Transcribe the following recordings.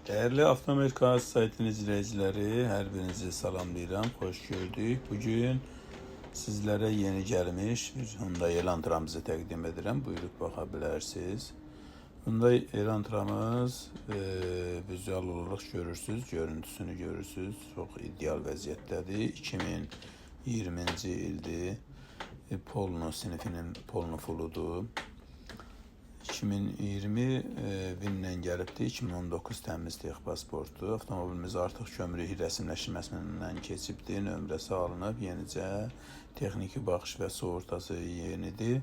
Değerli Avtomerkaz saytının izleyicileri, her birinizi salamlayıram, hoş gördük. Bugün sizlere yeni gelmiş bir Hyundai Elantramızı təqdim edirəm. Buyurub baxa bilərsiniz. Hyundai Elantramız vizual olarak görürsünüz, görüntüsünü görürsünüz. Çok ideal vəziyyətdədir. 2020-ci ildir. Polo sinifinin Polo Fulludur. 2020 VIN-lə gəlibdir. 2019 təmiz texnik pasportu. Avtomobilimiz artıq kömürlük rəsmiləşməsindən keçibdir. Nömrəsi alınıb. Yenicə texniki baxış və sığortası yenidir.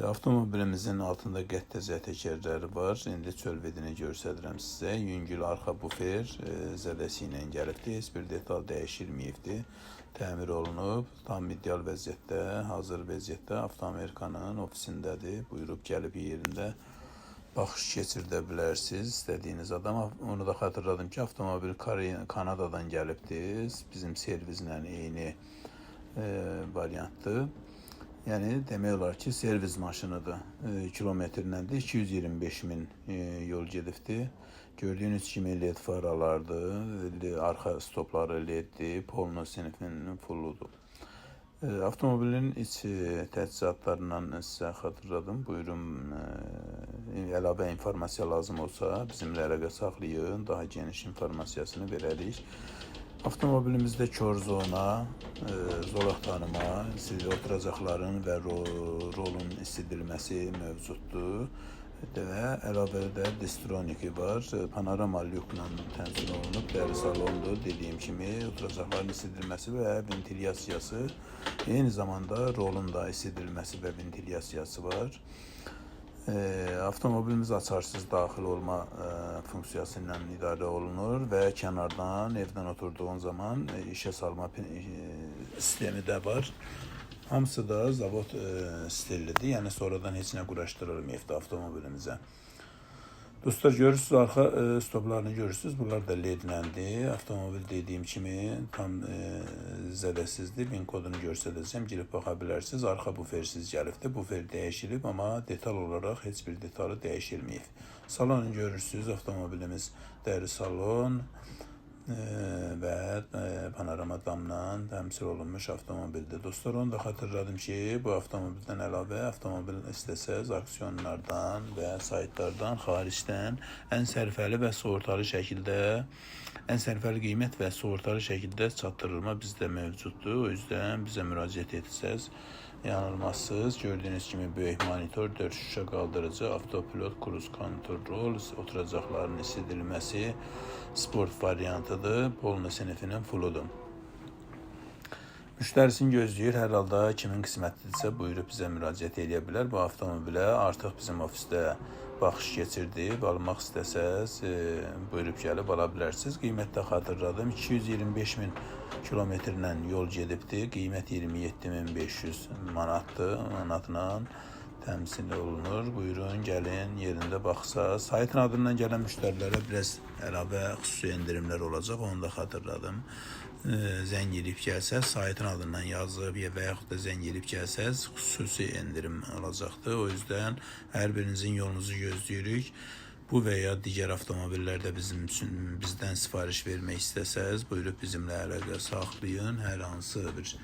Avtomobilimizin altında qəttəzə təkərləri var. İndi çöl vidini göstərirəm sizə. Yüngül arxa bufer zədəsi ilə gəlibdir. Heç bir detal dəyişilməyibdir. Təmir olunub, tam ideal vəziyyətdə, hazır vəziyyətdə Avtomerkanın ofisindədir. Buyurub gəlib yerində baxış keçirdə bilərsiniz istədiyiniz adam. Onu da xatırladım ki, avtomobil Kanadadan gəlibdir. Bizim servislə eyni variantdır. Yəni demək olar ki, servis maşınıdır. Kilometrlə də 225 min yol gedibdir. Gördüğünüz kimi LED faralardır, arka stopları LED'dir, Polo sinifinin fulludur. Avtomobilin iç təchizatlarından sizə xatırladım. Buyurun, əlavə informasiya lazım olsa bizimlə əlaqə saxlayın, daha geniş informasiyasını verərik. Avtomobilimizdə kör zona, zolaq tanıma, oturacaqların və rolun isidilməsi mövcuddur. Və əlavə də distroniki var. Panorama lüklə tənzim olunub, dəri salondur. Dediyim kimi oturacaqların isidilməsi və ventilyasiyası, eyni zamanda rolun da isidilməsi və ventilyasiyası var. Avtomobilimiz açarsız daxil olma funksiyası ilə idarə olunur və kənardan evdən oturduğun zaman işə salma sistemi də var. Hamısı da zavod stillidir. Yəni sonradan heç nə quraşdırılmayıbdır avtomobilimizə. Dostlar, görürsünüz, arxa stoplarını görürsünüz. Bunlar da LED-ləndir. Avtomobil dediyim kimi tam zədəsizdir. VIN kodunu göstərəcəm. Girib baxa bilərsiniz. Arxa bufersiz gəlibdir. Bufer dəyişilib, amma detal olaraq heç bir detalı dəyişilməyib. Salonu görürsünüz. Avtomobilimiz dəri salon və panorama damla təmsil olunmuş avtomobildir. Dostlar, onu da xatırladım ki, bu avtomobildən əlavə avtomobil istəsəz aksiyonlardan və saytlardan, xaricdən ən sərfəli və sığortalı şəkildə, ən sərfəli qiymət və sığortalı şəkildə çatdırılma bizdə mövcuddur. O yüzden bizə müraciət etsəz yanılmazsınız. Gördüğünüz kimi böyük monitor, 4 şüşə qaldırıcı, avtopilot, cruise control, oturacaqların isidilməsi, sport variantıdır. Polo sinifinin fulludur. Müştərisini gözləyir. Hər halda kimin qismətlidirsə buyurub bizə müraciət edə bilər. Bu avtomobilə artıq bizim ofisdə baxış keçirdib, almaq istəsəz buyurub gəlib ala bilərsiniz. Qiymətdə xatırladım. 225 min kilometrlə yol gedibdir. Qiymət 27.500 manatdır. Manatla təmsil olunur. Buyurun, gəlin, yerində baxsa. Saytın adından gələn müştərilərə biraz əlavə xüsusi endirimlər olacaq. Onu da xatırladım. Zəng edib gəlsəz, saytın adından yazıb və yaxud da zəng edib gəlsəz xüsusi endirim olacaqdır. O yüzden hər birinizin yolunuzu gözləyirik. Bu və ya digər avtomobillərdə bizdən sifariş vermək istəsəz, buyurub bizimlə əlaqə saxlayın. Hər hansı bir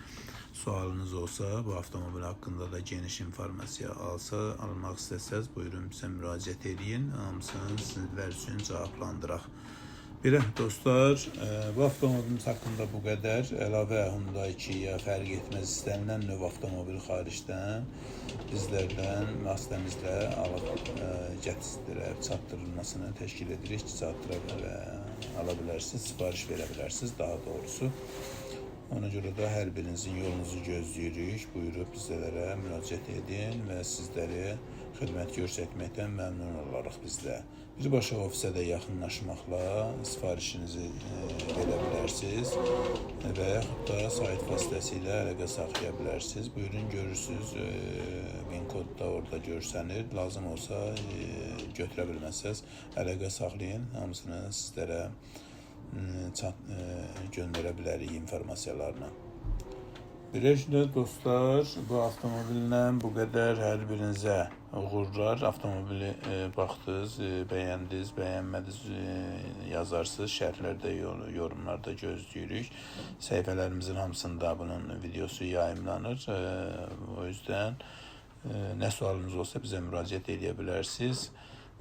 sualınız olsa, bu avtomobil haqqında da geniş informasiya almaq istəsəz, buyurun bizə müraciət edin. Hamısını sizlər üçün cavablandıraq. Belə dostlar, bu avtomobilimiz haqqında bu qədər. Əlavə Hyundai 2-yə fərq etməz istənilən növ avtomobil xaricdən bizlərdən vasitəmizlə alıb gətirib çatdırılmasını təşkil edirik ki, çatdıra və ala bilərsiniz, sifariş verə bilərsiniz daha doğrusu. Ona görə də hər birinizin yolunuzu gözləyirik. Buyurub bizlərə müraciət edin və sizləri xidmət göstərməkdən məmnun olarıq bizdə. Birbaşa ofisə də yaxınlaşmaqla sifarişinizi verə bilərsiniz və yaxud da sayt vasitəsilə əlaqə saxlaya bilərsiniz. Buyurun, görürsünüz, VIN kod da orada görsənir. Lazım olsa götürə bilməzsəz əlaqə saxlayın. Hamısını sizlərə göndərə bilərik informasiyalarını. Beləliklə dostlar, bu avtomobillə bu qədər. Hər birinizə uğurlar. Avtomobili baxdınız, bəyəndiniz, bəyənmədiniz yazarsınız. Şərhlərdə, yorumlarda gözləyirik. Səhifələrimizin hamısında bunun videosu yayımlanır. O yüzden nə sualınız olsa bizə müraciət edə bilərsiniz.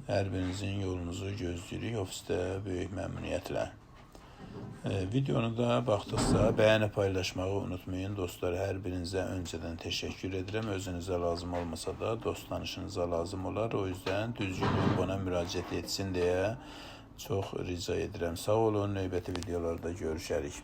Hər birinizin yolunuzu gözləyirik ofisdə böyük məmnuniyyətlə. Videonu da baxdıqsa bəyənib paylaşmağı unutmayın dostlar. Hər birinizə öncədən təşəkkür edirəm. Özünüzə lazım olmasa da dost tanışınıza lazım olar. O yüzden düzgün bana müraciət etsin deyə çox rica edirəm. Sağ olun. Növbəti videolarda görüşərik.